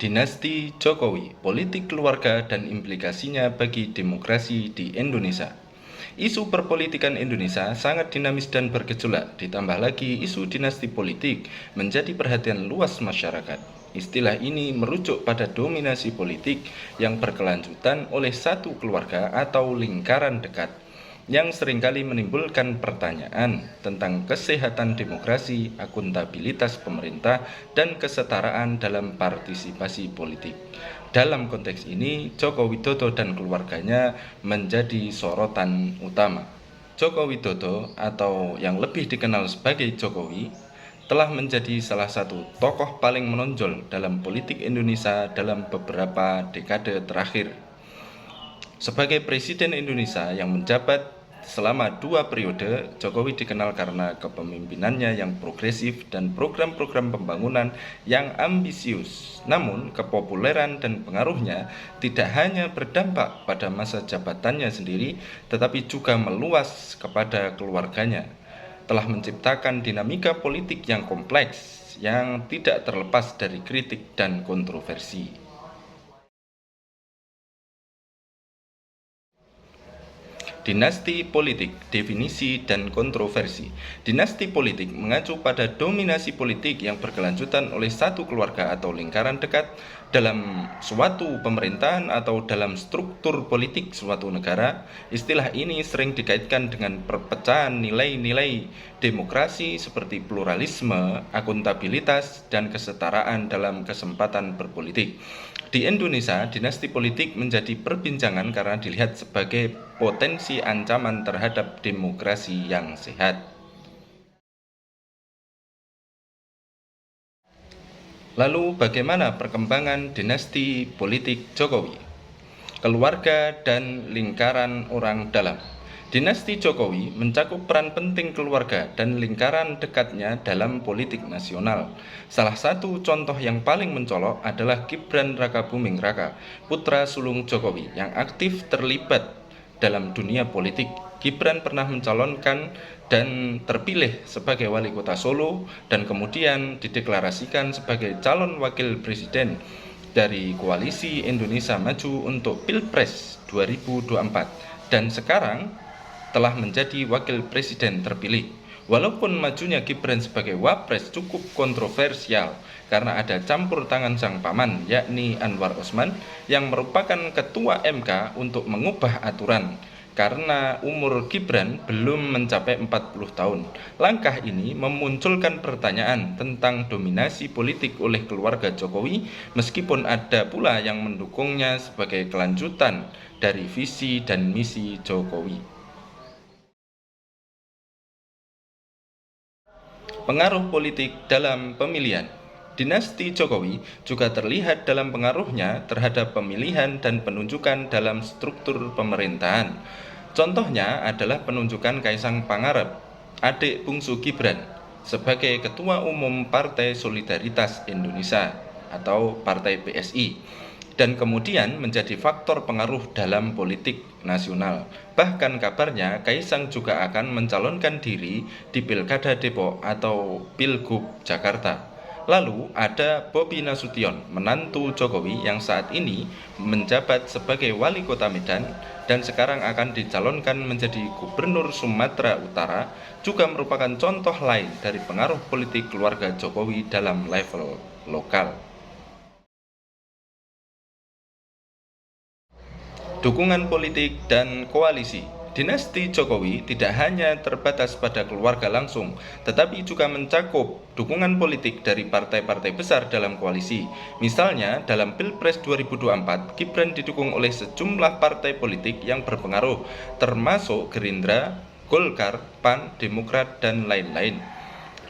Dinasti Jokowi, politik keluarga dan implikasinya bagi demokrasi di Indonesia. Isu perpolitikan Indonesia sangat dinamis dan bergejolak, ditambah lagi isu dinasti politik menjadi perhatian luas masyarakat. Istilah ini merujuk pada dominasi politik yang berkelanjutan oleh satu keluarga atau lingkaran dekat yang seringkali menimbulkan pertanyaan tentang kesehatan demokrasi, akuntabilitas pemerintah, dan kesetaraan dalam partisipasi politik. Dalam konteks ini, Joko Widodo dan keluarganya menjadi sorotan utama. Joko Widodo atau yang lebih dikenal sebagai Jokowi telah menjadi salah satu tokoh paling menonjol dalam politik Indonesia dalam beberapa dekade terakhir. Sebagai Presiden Indonesia yang menjabat selama 2 periode, Jokowi dikenal karena kepemimpinannya yang progresif dan program-program pembangunan yang ambisius. Namun, kepopuleran dan pengaruhnya tidak hanya berdampak pada masa jabatannya sendiri, tetapi juga meluas kepada keluarganya. Telah menciptakan dinamika politik yang kompleks, yang tidak terlepas dari kritik dan kontroversi. Dinasti politik, definisi dan kontroversi. Dinasti politik mengacu pada dominasi politik yang berkelanjutan oleh satu keluarga atau lingkaran dekat dalam suatu pemerintahan atau dalam struktur politik suatu negara. Istilah ini sering dikaitkan dengan perpecahan nilai-nilai demokrasi seperti pluralisme, akuntabilitas, dan kesetaraan dalam kesempatan berpolitik. Di Indonesia, dinasti politik menjadi perbincangan karena dilihat sebagai potensi ancaman terhadap demokrasi yang sehat. Lalu bagaimana perkembangan dinasti politik Jokowi? Keluarga dan lingkaran orang dalam. Dinasti Jokowi mencakup peran penting keluarga dan lingkaran dekatnya dalam politik nasional. Salah satu contoh yang paling mencolok adalah Gibran Rakabuming Raka, putra sulung Jokowi yang aktif terlibat dalam dunia politik. Gibran pernah mencalonkan dan terpilih sebagai wali kota Solo dan kemudian dideklarasikan sebagai calon wakil presiden dari Koalisi Indonesia Maju untuk Pilpres 2024 dan sekarang telah menjadi wakil presiden terpilih. Walaupun majunya Gibran sebagai wapres cukup kontroversial karena ada campur tangan sang paman yakni Anwar Usman yang merupakan ketua MK untuk mengubah aturan karena umur Gibran belum mencapai 40 tahun. Langkah ini memunculkan pertanyaan tentang dominasi politik oleh keluarga Jokowi meskipun ada pula yang mendukungnya sebagai kelanjutan dari visi dan misi Jokowi. Pengaruh politik dalam pemilihan. Dinasti Jokowi juga terlihat dalam pengaruhnya terhadap pemilihan dan penunjukan dalam struktur pemerintahan. Contohnya adalah penunjukan Kaisang Pangarep, adik bungsu Gibran, sebagai Ketua Umum Partai Solidaritas Indonesia atau Partai PSI, dan kemudian menjadi faktor pengaruh dalam politik nasional. Bahkan kabarnya Kaisang juga akan mencalonkan diri di Pilkada Depok atau Pilgub Jakarta. Lalu ada Bobi Nasution, menantu Jokowi yang saat ini menjabat sebagai wali kota Medan dan sekarang akan dicalonkan menjadi gubernur Sumatera Utara, juga merupakan contoh lain dari pengaruh politik keluarga Jokowi dalam level lokal. Dukungan politik dan koalisi. Dinasti Jokowi tidak hanya terbatas pada keluarga langsung, tetapi juga mencakup dukungan politik dari partai-partai besar dalam koalisi. Misalnya, dalam Pilpres 2024, Gibran didukung oleh sejumlah partai politik yang berpengaruh, termasuk Gerindra, Golkar, PAN, Demokrat, dan lain-lain.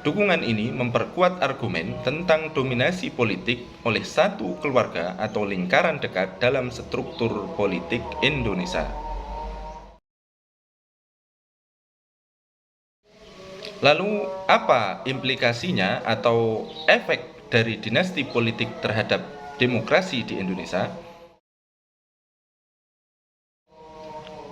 Dukungan ini memperkuat argumen tentang dominasi politik oleh satu keluarga atau lingkaran dekat dalam struktur politik Indonesia. Lalu, apa implikasinya atau efek dari dinasti politik terhadap demokrasi di Indonesia?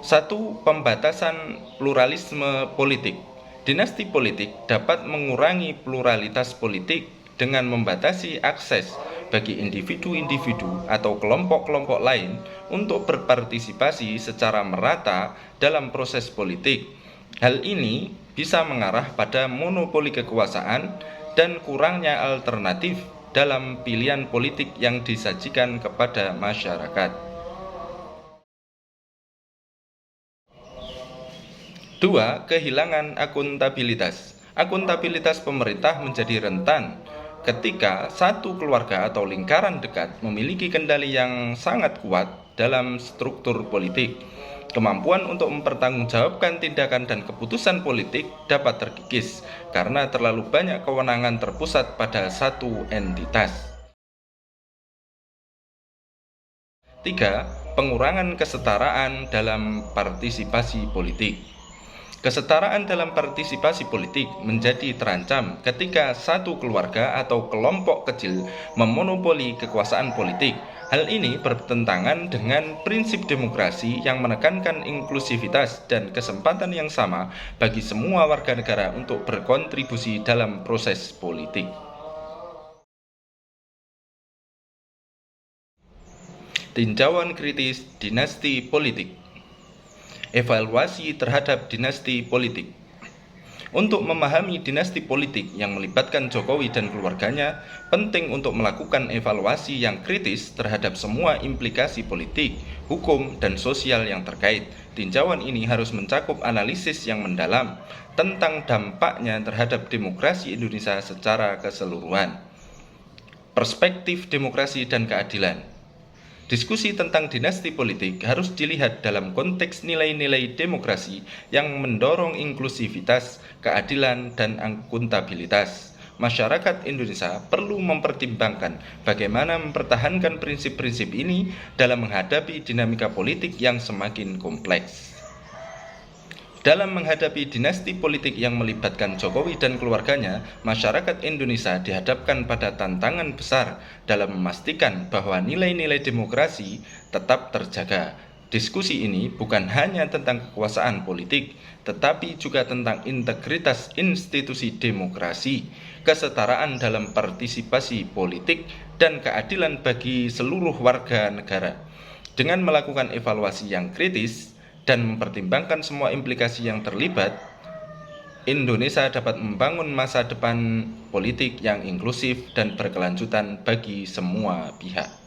1. Pembatasan pluralisme politik. Dinasti politik dapat mengurangi pluralitas politik dengan membatasi akses bagi individu-individu atau kelompok-kelompok lain untuk berpartisipasi secara merata dalam proses politik. Hal ini bisa mengarah pada monopoli kekuasaan dan kurangnya alternatif dalam pilihan politik yang disajikan kepada masyarakat. 2. Kehilangan akuntabilitas. Akuntabilitas pemerintah menjadi rentan ketika satu keluarga atau lingkaran dekat memiliki kendali yang sangat kuat dalam struktur politik. Kemampuan untuk mempertanggungjawabkan tindakan dan keputusan politik dapat terkikis karena terlalu banyak kewenangan terpusat pada satu entitas. 3. Pengurangan kesetaraan dalam partisipasi politik. Kesetaraan dalam partisipasi politik menjadi terancam ketika satu keluarga atau kelompok kecil memonopoli kekuasaan politik. Hal ini bertentangan dengan prinsip demokrasi yang menekankan inklusivitas dan kesempatan yang sama bagi semua warga negara untuk berkontribusi dalam proses politik. Tinjauan kritis dinasti politik. Evaluasi terhadap dinasti politik. Untuk memahami dinasti politik yang melibatkan Jokowi dan keluarganya, penting untuk melakukan evaluasi yang kritis terhadap semua implikasi politik, hukum, dan sosial yang terkait. Tinjauan ini harus mencakup analisis yang mendalam tentang dampaknya terhadap demokrasi Indonesia secara keseluruhan. Perspektif demokrasi dan keadilan. Diskusi tentang dinasti politik harus dilihat dalam konteks nilai-nilai demokrasi yang mendorong inklusivitas, keadilan, dan akuntabilitas. Masyarakat Indonesia perlu mempertimbangkan bagaimana mempertahankan prinsip-prinsip ini dalam menghadapi dinamika politik yang semakin kompleks. Dalam menghadapi dinasti politik yang melibatkan Jokowi dan keluarganya, masyarakat Indonesia dihadapkan pada tantangan besar dalam memastikan bahwa nilai-nilai demokrasi tetap terjaga. Diskusi ini bukan hanya tentang kekuasaan politik, tetapi juga tentang integritas institusi demokrasi, kesetaraan dalam partisipasi politik, dan keadilan bagi seluruh warga negara. Dengan melakukan evaluasi yang kritis dan mempertimbangkan semua implikasi yang terlibat, Indonesia dapat membangun masa depan politik yang inklusif dan berkelanjutan bagi semua pihak.